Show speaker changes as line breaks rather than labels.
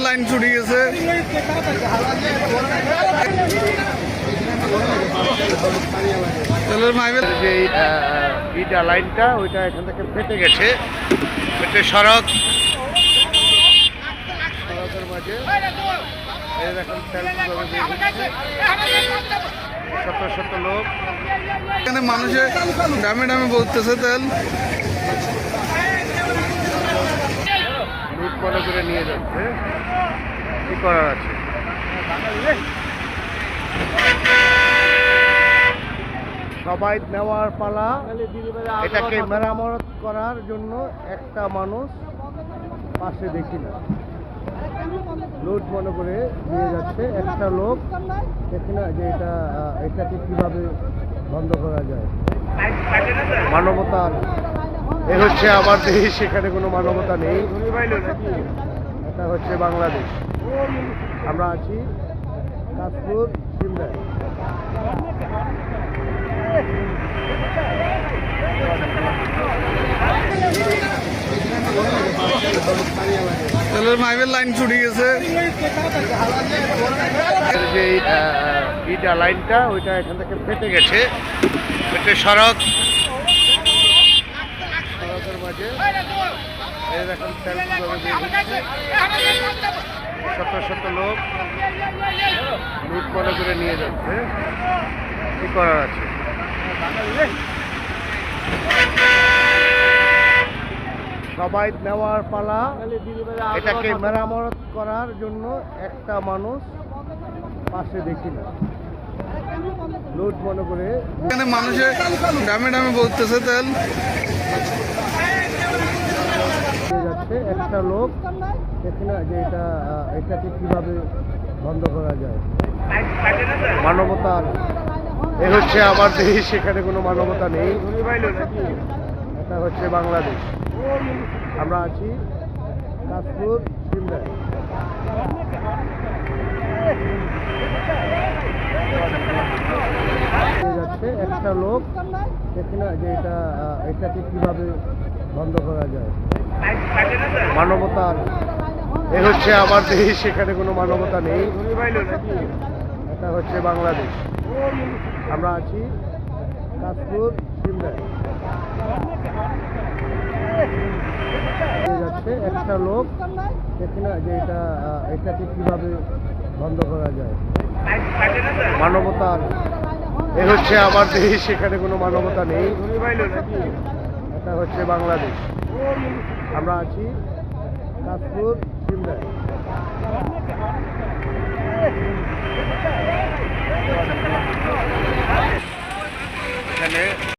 Line ছুটে গেছে। তেলের মাইবেল
যে ইটা লাইনটা ওইটা এখান থেকে ফেটে গেছে, ফেটে সড়কের মাঝে এখন তেল শত শত লোক,
এখানে মানুষে ডামে ডামে বলতেছে তেল
লুট মনে করে নিয়ে যাচ্ছে। কি করার আছে? সবাই নেওয়ার পালা। এটাকে মেরামত করার জন্য একটা মানুষ পাশে দেখি না, লুট মনে করে নিয়ে যাচ্ছে। একটা লোক দেখি না যে এটাকে কিভাবে বন্ধ করা যায়। মানবতার এ হচ্ছে আমার দেশ, সেখানে কোনো মানবতা নেই। এটা হচ্ছে বাংলাদেশ। আমরা আছি কাশপুর সিমরায়।
তেলের মাইবেল লাইন ছুটে গেছে।
যে ইটা লাইনটা ওইটা এখান থেকে ফেটে গেছে, ফেটে সড়কের মাঝে এখন তেল শত শত লোক লুট মনে করে নিয়ে যাচ্ছে। কি করার আছে? সবাই নেওয়ার পালা। এটাকে মেরামত করার জন্য একটা মানুষ পাশে দেখি না, লুট মনে করে
এখানে মানুষে ডামে ডামে বলতেছে তেল
যাচ্ছে। একটা লোক দেখি না যে এটাকে কিভাবে বন্ধ করা যায়। মানবতার এ হচ্ছে আমার দেশ, সেখানে কোনো মানবতা নেই। এটা হচ্ছে বাংলাদেশ। আমরা আছি কাশপুর সিমরায়। যাচ্ছে একটা লোক দেখি না যে এটাকে কিভাবে বন্ধ করা যায়। মানবতার এ হচ্ছে আমার দেশ, সেখানে কোনো মানবতা নেই। এটা হচ্ছে বাংলাদেশ। আমরা আছি কাশপুর সিমরায়। যাচ্ছে একটা লোক দেখি না যে এটাকে কিভাবে বন্ধ করা যায়। মানবতার এ হচ্ছে আমার দেশ, সেখানে কোনো মানবতা নেই। এটা হচ্ছে বাংলাদেশ। আমরা আছি কাশপুর সিমরায়।